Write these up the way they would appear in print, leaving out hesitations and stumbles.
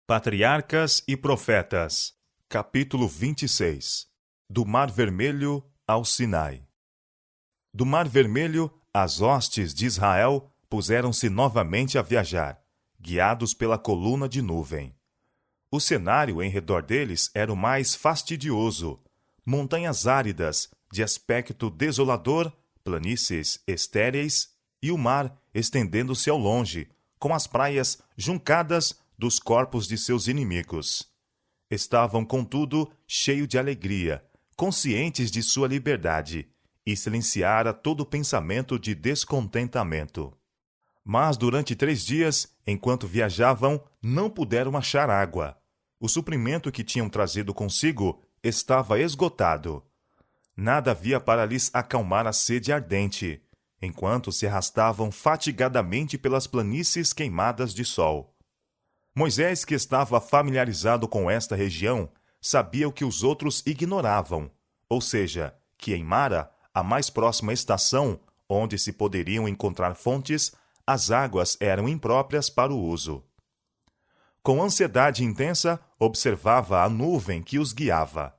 Patriarcas e Profetas, capítulo 26. Do Mar Vermelho ao Sinai. Do Mar Vermelho, as hostes de Israel puseram-se novamente a viajar, guiados pela coluna de nuvem. O cenário em redor deles era o mais fastidioso: montanhas áridas, de aspecto desolador, planícies estéreis, e o mar estendendo-se ao longe, com as praias juncadas dos corpos de seus inimigos. Estavam, contudo, cheios de alegria, conscientes de sua liberdade, e silenciara todo pensamento de descontentamento. Mas durante 3 dias, enquanto viajavam, não puderam achar água. O suprimento que tinham trazido consigo estava esgotado. Nada havia para lhes acalmar a sede ardente, enquanto se arrastavam fatigadamente pelas planícies queimadas de sol. Moisés, que estava familiarizado com esta região, sabia o que os outros ignoravam, ou seja, que em Mara, a mais próxima estação, onde se poderiam encontrar fontes, as águas eram impróprias para o uso. Com ansiedade intensa, observava a nuvem que os guiava.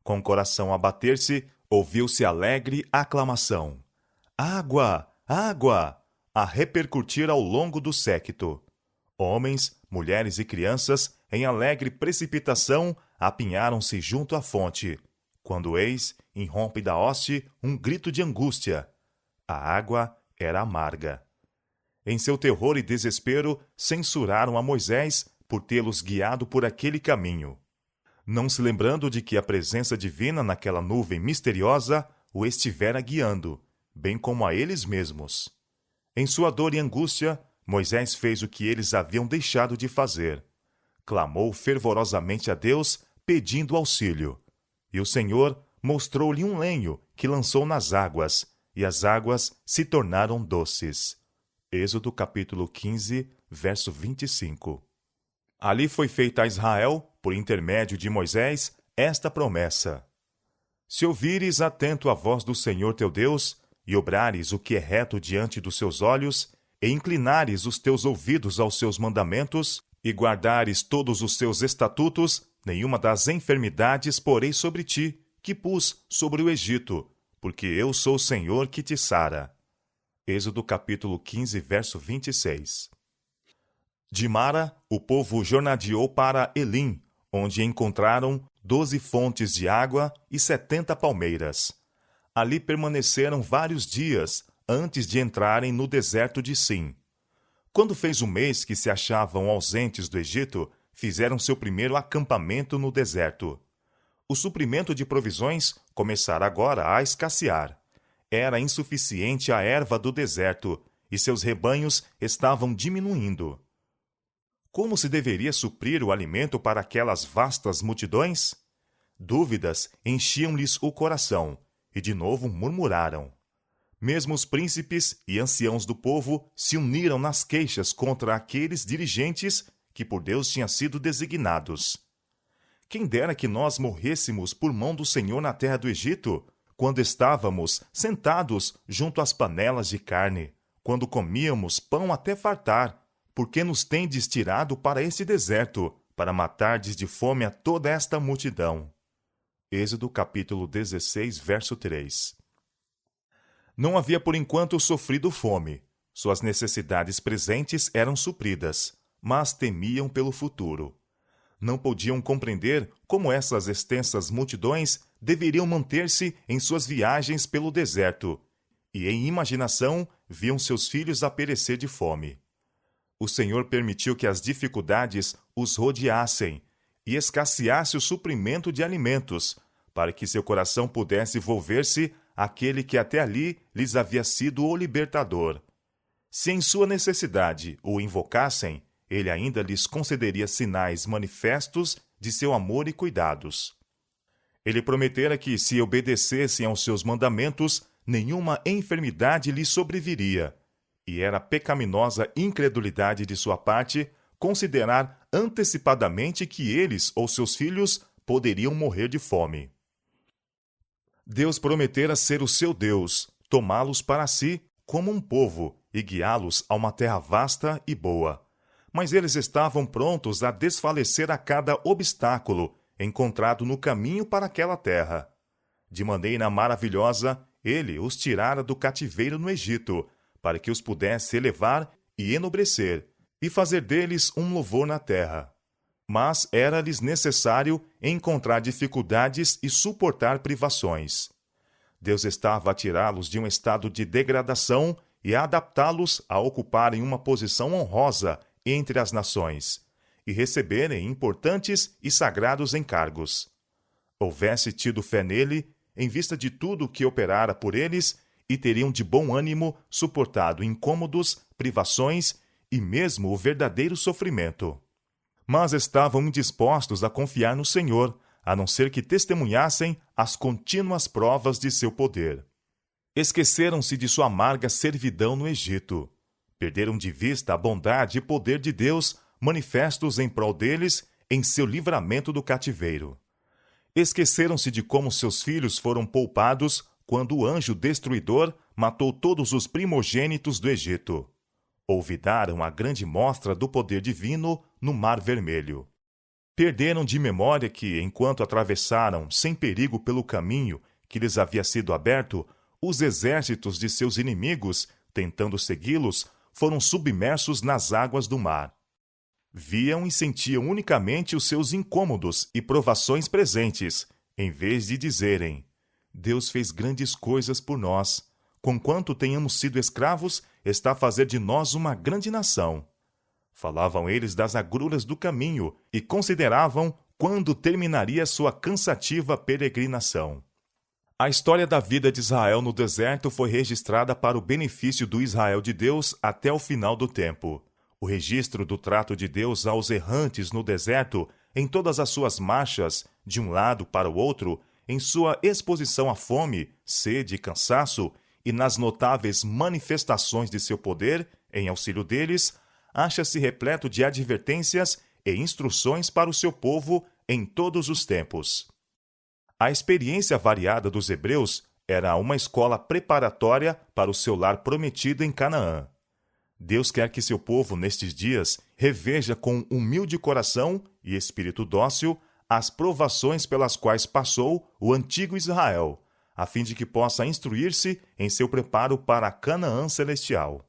Com o coração a bater-se, ouviu-se alegre aclamação. Água! Água! A repercutir ao longo do séquito. Homens, mulheres e crianças, em alegre precipitação, apinharam-se junto à fonte, quando eis, irrompe da hoste um grito de angústia. A água era amarga. Em seu terror e desespero, censuraram a Moisés por tê-los guiado por aquele caminho. Não se lembrando de que a presença divina naquela nuvem misteriosa o estivera guiando, bem como a eles mesmos. Em sua dor e angústia, Moisés fez o que eles haviam deixado de fazer. Clamou fervorosamente a Deus, pedindo auxílio. E o Senhor mostrou-lhe um lenho que lançou nas águas, e as águas se tornaram doces. Êxodo capítulo 15, verso 25. Ali foi feita a Israel, por intermédio de Moisés, esta promessa: Se ouvires atento a voz do Senhor teu Deus, e obrares o que é reto diante dos seus olhos, e inclinares os teus ouvidos aos seus mandamentos, e guardares todos os seus estatutos, nenhuma das enfermidades porei sobre ti, que pus sobre o Egito, porque eu sou o Senhor que te sara. Êxodo capítulo 15, verso 26. De Mara, o povo jornadeou para Elim, onde encontraram 12 fontes de água e 70 palmeiras. Ali permaneceram vários dias, antes de entrarem no deserto de Sim. Quando fez 1 mês que se achavam ausentes do Egito, fizeram seu primeiro acampamento no deserto. O suprimento de provisões começara agora a escassear. Era insuficiente a erva do deserto, e seus rebanhos estavam diminuindo. Como se deveria suprir o alimento para aquelas vastas multidões? Dúvidas enchiam-lhes o coração, e de novo murmuraram. Mesmo os príncipes e anciãos do povo se uniram nas queixas contra aqueles dirigentes que por Deus tinham sido designados. Quem dera que nós morrêssemos por mão do Senhor na terra do Egito, quando estávamos sentados junto às panelas de carne, quando comíamos pão até fartar, porque nos tendes tirado para este deserto, para matardes de fome a toda esta multidão. Êxodo capítulo 16, verso 3. Não havia por enquanto sofrido fome. Suas necessidades presentes eram supridas, mas temiam pelo futuro. Não podiam compreender como essas extensas multidões deveriam manter-se em suas viagens pelo deserto, e em imaginação viam seus filhos a perecer de fome. O Senhor permitiu que as dificuldades os rodeassem e escasseasse o suprimento de alimentos, para que seu coração pudesse volver-se àquele que até ali lhes havia sido o libertador. Se em sua necessidade o invocassem, ele ainda lhes concederia sinais manifestos de seu amor e cuidados. Ele prometera que, se obedecessem aos seus mandamentos, nenhuma enfermidade lhes sobreviria, e era pecaminosa incredulidade de sua parte considerar antecipadamente que eles ou seus filhos poderiam morrer de fome. Deus prometera ser o seu Deus, tomá-los para si como um povo e guiá-los a uma terra vasta e boa. mas eles estavam prontos a desfalecer a cada obstáculo encontrado no caminho para aquela terra. De maneira maravilhosa, ele os tirara do cativeiro no Egito, para que os pudesse elevar e enobrecer, e fazer deles um louvor na terra. Mas era-lhes necessário encontrar dificuldades e suportar privações. Deus estava a tirá-los de um estado de degradação e a adaptá-los a ocuparem uma posição honrosa entre as nações, e receberem importantes e sagrados encargos. Houvesse tido fé nele, em vista de tudo o que operara por eles, e teriam de bom ânimo suportado incômodos, privações e mesmo o verdadeiro sofrimento. Mas estavam indispostos a confiar no Senhor, a não ser que testemunhassem as contínuas provas de seu poder. Esqueceram-se de sua amarga servidão no Egito. Perderam de vista a bondade e poder de Deus manifestos em prol deles em seu livramento do cativeiro. Esqueceram-se de como seus filhos foram poupados quando o anjo destruidor matou todos os primogênitos do Egito. Olvidaram a grande mostra do poder divino no Mar Vermelho. Perderam de memória que, enquanto atravessaram sem perigo pelo caminho que lhes havia sido aberto, os exércitos de seus inimigos, tentando segui-los, foram submersos nas águas do mar. Viam e sentiam unicamente os seus incômodos e provações presentes, em vez de dizerem: Deus fez grandes coisas por nós. Conquanto tenhamos sido escravos, está a fazer de nós uma grande nação. Falavam eles das agruras do caminho e consideravam quando terminaria sua cansativa peregrinação. A história da vida de Israel no deserto foi registrada para o benefício do Israel de Deus até o final do tempo. O registro do trato de Deus aos errantes no deserto, em todas as suas marchas, de um lado para o outro, em sua exposição à fome, sede e cansaço, e nas notáveis manifestações de seu poder, em auxílio deles, acha-se repleto de advertências e instruções para o seu povo em todos os tempos. A experiência variada dos hebreus era uma escola preparatória para o seu lar prometido em Canaã. Deus quer que seu povo, nestes dias, reveja com humilde coração e espírito dócil as provações pelas quais passou o antigo Israel, a fim de que possa instruir-se em seu preparo para a Canaã celestial.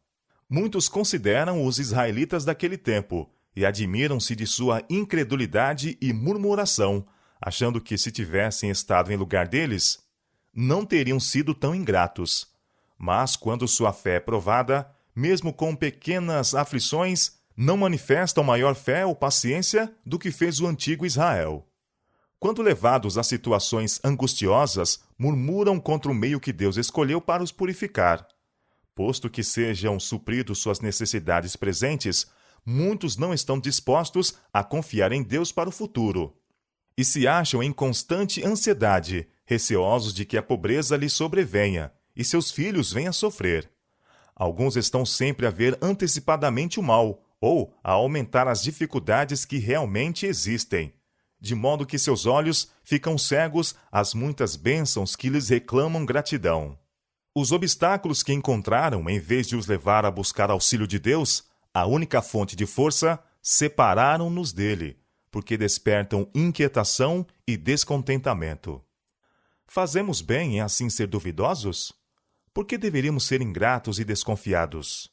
Muitos consideram os israelitas daquele tempo e admiram-se de sua incredulidade e murmuração, achando que, se tivessem estado em lugar deles, não teriam sido tão ingratos. Mas, quando sua fé é provada, mesmo com pequenas aflições, não manifestam maior fé ou paciência do que fez o antigo Israel. Quando levados a situações angustiosas, murmuram contra o meio que Deus escolheu para os purificar. Posto que sejam supridos suas necessidades presentes, muitos não estão dispostos a confiar em Deus para o futuro. E se acham em constante ansiedade, receosos de que a pobreza lhes sobrevenha e seus filhos venham a sofrer. Alguns estão sempre a ver antecipadamente o mal, ou a aumentar as dificuldades que realmente existem, de modo que seus olhos ficam cegos às muitas bênçãos que lhes reclamam gratidão. Os obstáculos que encontraram, em vez de os levar a buscar auxílio de Deus, a única fonte de força, separaram-nos dele, porque despertam inquietação e descontentamento. Fazemos bem em assim ser duvidosos? Por que deveríamos ser ingratos e desconfiados?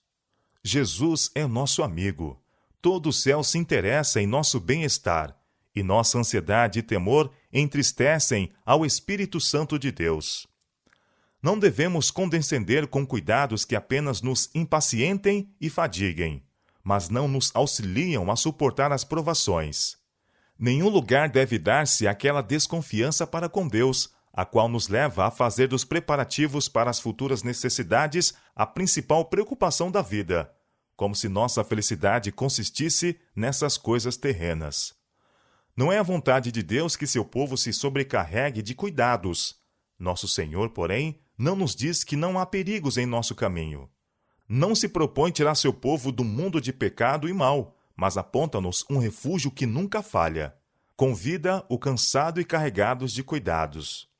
Jesus é nosso amigo. Todo o céu se interessa em nosso bem-estar, e nossa ansiedade e temor entristecem ao Espírito Santo de Deus. Não devemos condescender com cuidados que apenas nos impacientem e fadiguem, mas não nos auxiliam a suportar as provações. Nenhum lugar deve dar-se àquela desconfiança para com Deus, a qual nos leva a fazer dos preparativos para as futuras necessidades a principal preocupação da vida, como se nossa felicidade consistisse nessas coisas terrenas. Não é a vontade de Deus que seu povo se sobrecarregue de cuidados. Nosso Senhor, porém, não nos diz que não há perigos em nosso caminho. Não se propõe tirar seu povo do mundo de pecado e mal, mas aponta-nos um refúgio que nunca falha. Convida o cansado e carregados de cuidados.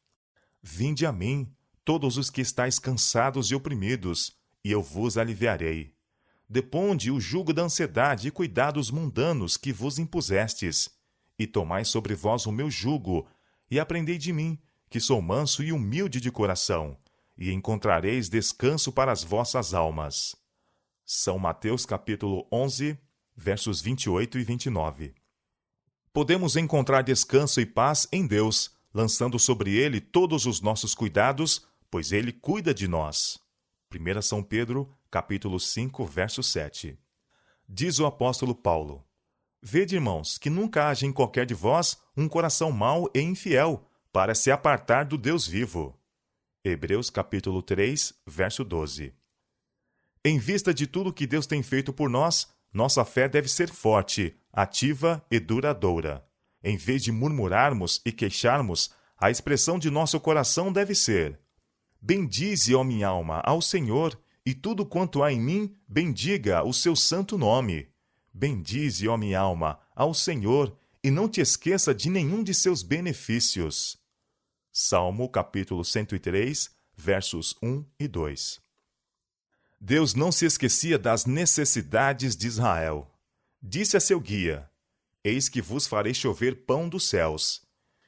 Vinde a mim, todos os que estáis cansados e oprimidos, e eu vos aliviarei. Deponde o jugo da ansiedade e cuidados mundanos que vos impusestes, e tomai sobre vós o meu jugo, e aprendei de mim, que sou manso e humilde de coração, e encontrareis descanso para as vossas almas. São Mateus capítulo 11, versos 28 e 29. Podemos encontrar descanso e paz em Deus, lançando sobre Ele todos os nossos cuidados, pois Ele cuida de nós. 1 São Pedro, capítulo 5, verso 7. Diz o apóstolo Paulo: Vede, irmãos, que nunca haja em qualquer de vós um coração mau e infiel, para se apartar do Deus vivo. Hebreus capítulo 3, verso 12. Em vista de tudo que Deus tem feito por nós, nossa fé deve ser forte, ativa e duradoura. Em vez de murmurarmos e queixarmos, a expressão de nosso coração deve ser: Bendize, ó minha alma, ao Senhor, e tudo quanto há em mim, bendiga o seu santo nome. Bendize, ó minha alma, ao Senhor, e não te esqueça de nenhum de seus benefícios. Salmo capítulo 103, versos 1 e 2. Deus não se esquecia das necessidades de Israel. Disse a seu guia: Eis que vos farei chover pão dos céus.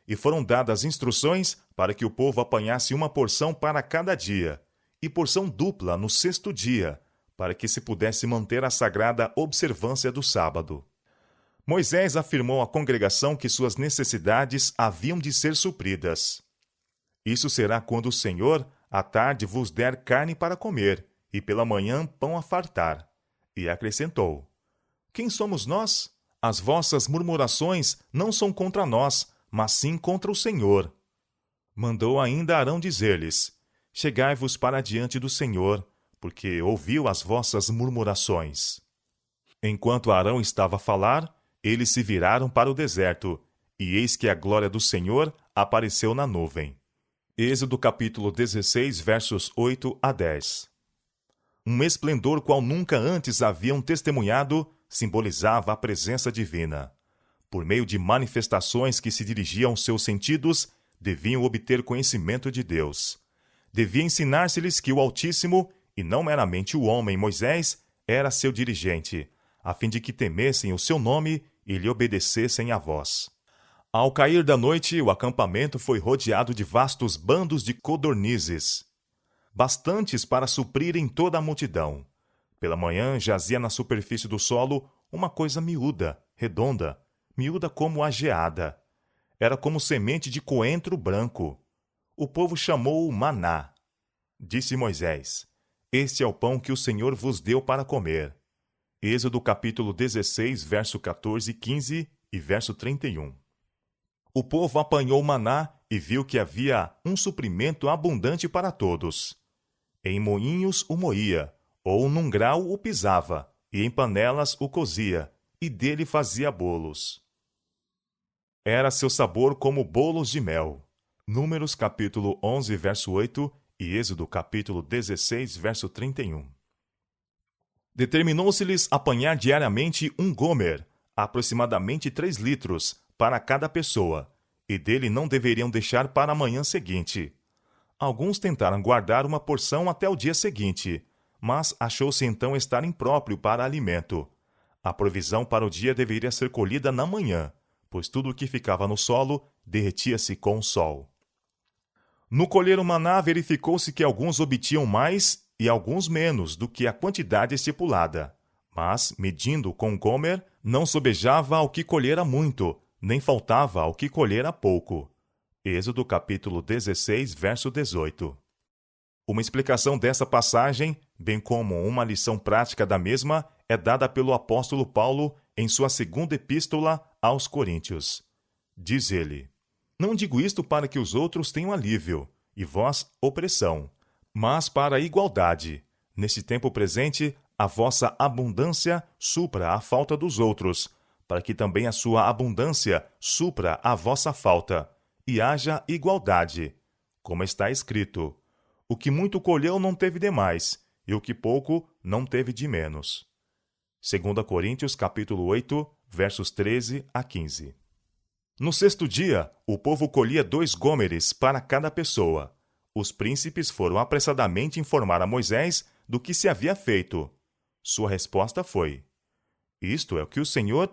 E foram dadas instruções para que o povo apanhasse uma porção para cada dia, e porção dupla no sexto dia, para que se pudesse manter a sagrada observância do sábado. Moisés afirmou à congregação que suas necessidades haviam de ser supridas. Isso será quando o Senhor, à tarde, vos der carne para comer, e pela manhã pão a fartar. E acrescentou: Quem somos nós? As vossas murmurações não são contra nós, mas sim contra o Senhor. Mandou ainda Arão dizer-lhes: Chegai-vos para diante do Senhor, porque ouviu as vossas murmurações. Enquanto Arão estava a falar, eles se viraram para o deserto, e eis que a glória do Senhor apareceu na nuvem. Êxodo capítulo 16, versos 8 a 10. Um esplendor qual nunca antes haviam testemunhado simbolizava a presença divina. Por meio de manifestações que se dirigiam aos seus sentidos, deviam obter conhecimento de Deus. Devia ensinar-se-lhes que o Altíssimo, e não meramente o homem Moisés, era seu dirigente, a fim de que temessem o seu nome e lhe obedecessem à voz. Ao cair da noite, o acampamento foi rodeado de vastos bandos de codornizes, bastantes para suprirem toda a multidão. Pela manhã jazia na superfície do solo uma coisa miúda, redonda, miúda como a geada. Era como semente de coentro branco. O povo chamou-o maná. Disse Moisés: Este é o pão que o Senhor vos deu para comer. Êxodo capítulo 16, verso 14 e 15 e verso 31. O povo apanhou o maná e viu que havia um suprimento abundante para todos. Em moinhos o moía, ou num grau o pisava, e em panelas o cozia, e dele fazia bolos. Era seu sabor como bolos de mel. Números capítulo 11, verso 8 e Êxodo capítulo 16, verso 31. Determinou-se-lhes apanhar diariamente um gomer, aproximadamente 3 litros, para cada pessoa, e dele não deveriam deixar para a manhã seguinte. Alguns tentaram guardar uma porção até o dia seguinte, mas achou-se então estar impróprio para alimento. A provisão para o dia deveria ser colhida na manhã, pois tudo o que ficava no solo derretia-se com o sol. No colher o maná, verificou-se que alguns obtinham mais e alguns menos do que a quantidade estipulada. Mas, medindo com gomer, não sobejava ao que colhera muito, nem faltava ao que colhera pouco. Êxodo capítulo 16, verso 18. Uma explicação dessa passagem, bem como uma lição prática da mesma, é dada pelo apóstolo Paulo em sua segunda epístola aos Coríntios. Diz ele: Não digo isto para que os outros tenham alívio, e vós opressão, mas para a igualdade. Neste tempo presente, a vossa abundância supra a falta dos outros, para que também a sua abundância supra a vossa falta, e haja igualdade. Como está escrito: O que muito colheu não teve demais, e o que pouco não teve de menos. 2 Coríntios capítulo 8, versos 13 a 15. No sexto dia, o povo colhia 2 gômeres para cada pessoa. Os príncipes foram apressadamente informar a Moisés do que se havia feito. Sua resposta foi: Isto é o que o Senhor